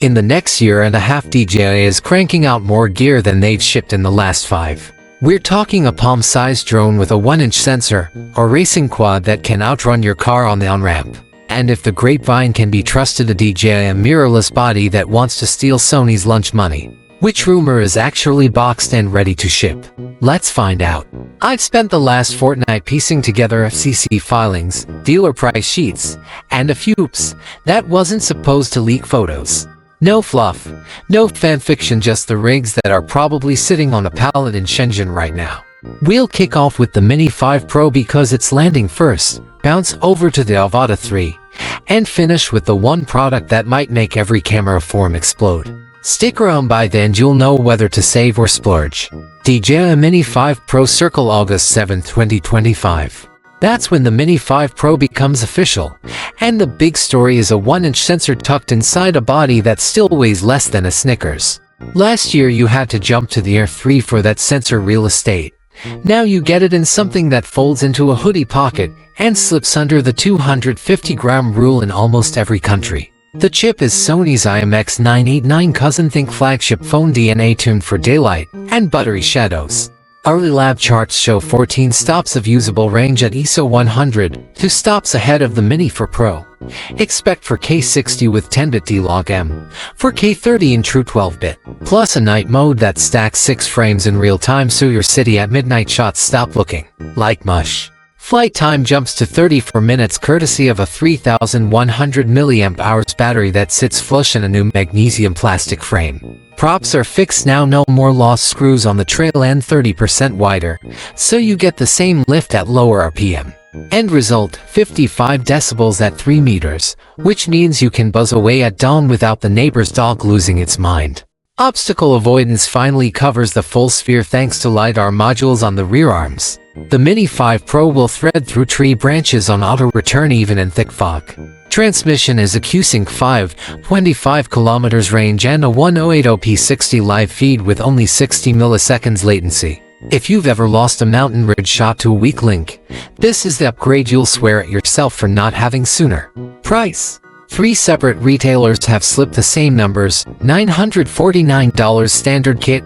In the next year and a half, DJI is cranking out more gear than they've shipped in the last 5. We're talking a palm-sized drone with a 1-inch sensor, or racing quad that can outrun your car on the on-ramp. And if the grapevine can be trusted, a DJI mirrorless body that wants to steal Sony's lunch money. Which rumor is actually boxed and ready to ship? Let's find out. I've spent the last fortnight piecing together FCC filings, dealer price sheets, and a few oops that wasn't supposed to leak photos. No fluff, no fanfiction, just the rigs that are probably sitting on a pallet in Shenzhen right now. We'll kick off with the Mini 5 Pro because it's landing first, bounce over to the Avata 3, and finish with the one product that might make every camera form explode. Stick around, by then you'll know whether to save or splurge. DJI Mini 5 Pro circle August 7, 2025. That's when the Mini 5 Pro becomes official, and the big story is a 1-inch sensor tucked inside a body that still weighs less than a Snickers. Last year you had to jump to the Air 3 for that sensor real estate. Now you get it in something that folds into a hoodie pocket and slips under the 250-gram rule in almost every country. The chip is Sony's IMX989 cousin, think flagship phone DNA, tuned for daylight and buttery shadows. Early lab charts show 14 stops of usable range at ISO 100, 2 stops ahead of the Mini 4 Pro. Expect 4K 60 with 10-bit D-Log-M, 4K 30 in true 12-bit, plus a night mode that stacks 6 frames in real time so your city at midnight shots stop looking like mush. Flight time jumps to 34 minutes courtesy of a 3100 mAh battery that sits flush in a new magnesium plastic frame. Props are fixed now, no more lost screws on the trail end, 30% wider, so you get the same lift at lower RPM. End result, 55 decibels at 3 meters, which means you can buzz away at dawn without the neighbor's dog losing its mind. Obstacle avoidance finally covers the full sphere thanks to LiDAR modules on the rear arms. The Mini 5 Pro will thread through tree branches on auto return even in thick fog. Transmission is a Q-Sync 5, 25 km range and a 1080p60 live feed with only 60 milliseconds latency. If you've ever lost a mountain ridge shot to a weak link, this is the upgrade you'll swear at yourself for not having sooner. Price: 3 separate retailers have slipped the same numbers. $949 standard kit,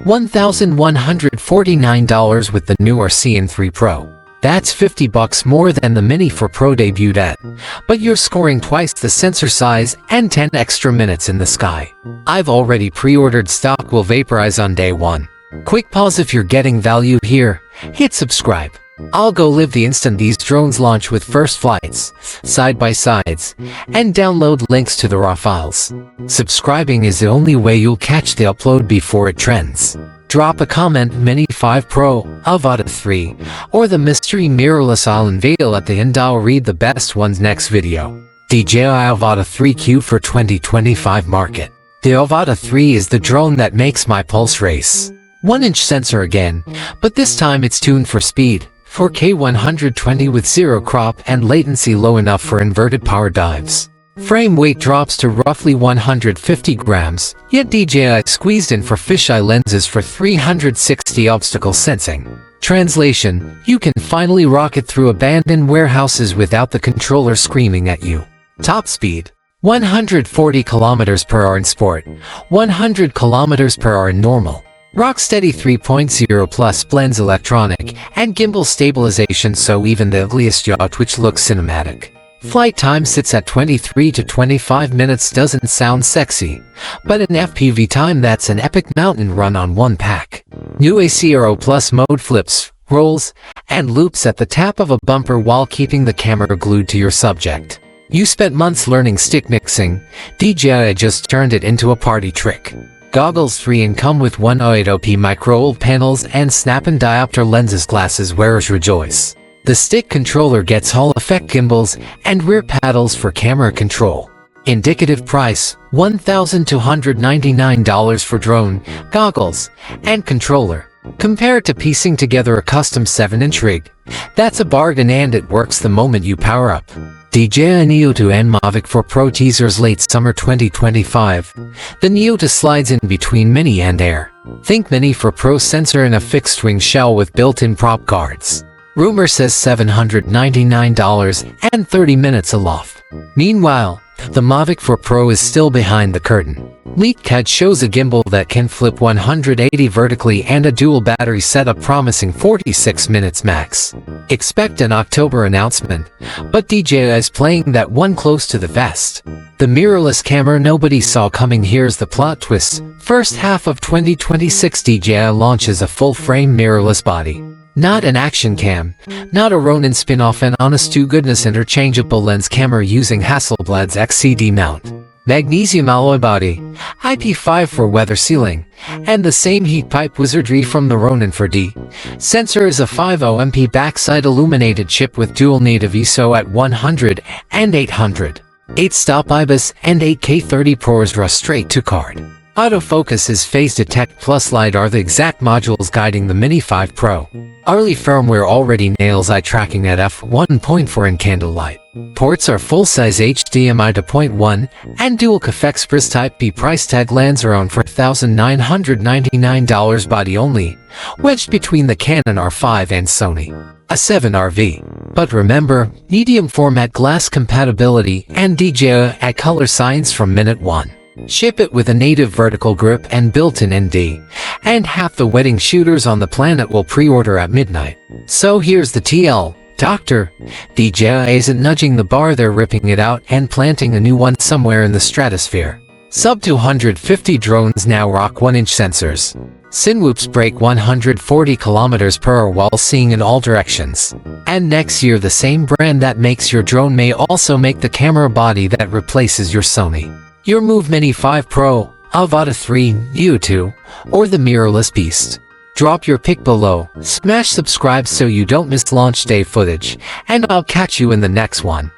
$1,149 with the newer CN3 Pro. That's $50 more than the Mini 4 Pro debuted at, but you're scoring twice the sensor size and 10 extra minutes in the sky. I've already pre-ordered, stock will vaporize on day 1. Quick pause if you're getting value here, hit subscribe. I'll go live the instant these drones launch with first flights, side-by-sides, and download links to the raw files. Subscribing is the only way you'll catch the upload before it trends. Drop a comment, Mini 5 Pro, Avata 3, or the mystery mirrorless. I'll unveil at the end. I'll read the best ones next video. DJI Avata 3Q for 2025 market. The Avata 3 is the drone that makes my pulse race. 1-inch sensor again, but this time it's tuned for speed. 4K 120 with 0 crop and latency low enough for inverted power dives. Frame weight drops to roughly 150 grams, yet DJI squeezed in for fisheye lenses for 360 obstacle sensing. Translation: you can finally rocket through abandoned warehouses without the controller screaming at you. Top speed: 140 km/h in sport, 100 km/h in normal. Rocksteady 3.0 Plus blends electronic and gimbal stabilization so even the ugliest yaw twitch looks cinematic. Flight time sits at 23 to 25 minutes. Doesn't sound sexy, but in FPV time that's an epic mountain run on one pack. New ACRO Plus mode flips, rolls, and loops at the tap of a bumper while keeping the camera glued to your subject. You spent months learning stick mixing, DJI just turned it into a party trick. Goggles 3 in come with 108p micro-OLED panels and snap-in diopter lenses. Glasses wearers rejoice. The stick controller gets Hall effect gimbals and rear paddles for camera control. Indicative price: $1,299 for drone, goggles, and controller. Compare it to piecing together a custom 7-inch rig. That's a bargain, and it works the moment you power up. DJI Neo 2 and Mavic 4 Pro teasers late summer 2025. The Neo 2 slides in between Mini and Air. Think Mini 4 Pro sensor in a fixed-wing shell with built-in prop guards. Rumor says $799 and 30 minutes aloft. Meanwhile, The Mavic 4 Pro is still behind the curtain. LeakCAD shows a gimbal that can flip 180 vertically and a dual battery setup promising 46 minutes max. Expect an October announcement, but DJI is playing that one close to the vest. The mirrorless camera nobody saw coming. Here's the plot twist. First half of 2026 DJI launches a full-frame mirrorless body. Not an action cam, not a Ronin spin-off, and honest-to-goodness interchangeable lens camera using Hasselblad's XCD mount. Magnesium alloy body, IP5 for weather sealing, and the same heat pipe wizardry from the Ronin 4D. Sensor is a 50MP backside illuminated chip with dual native ISO at 100 and 800. 8-stop IBIS and 8K 30 ProRes RAW straight to card. Autofocus is Phase Detect plus LiDAR, the exact modules guiding the Mini 5 Pro. Early firmware already nails eye tracking at f1.4 in candlelight. Ports are full-size HDMI to 0.1 and dual CAF Express Type B. Price tag lands around $4,999 body only, wedged between the Canon R5 and Sony A7RV. But remember, medium format glass compatibility and DJI at color science from minute one. Ship it with a native vertical grip and built-in ND, and half the wedding shooters on the planet will pre-order at midnight. So here's the TL. Doctor, DJI isn't nudging the bar, they're ripping it out and planting a new one somewhere in the stratosphere. Sub 250 drones now rock 1-inch sensors. Cinewhoops break 140 km/h while seeing in all directions. And next year the same brand that makes your drone may also make the camera body that replaces your Sony, your Move Mini 5 Pro, Avata 3, Neo 2, or the mirrorless beast. Drop your pick below, smash subscribe so you don't miss launch day footage, and I'll catch you in the next one.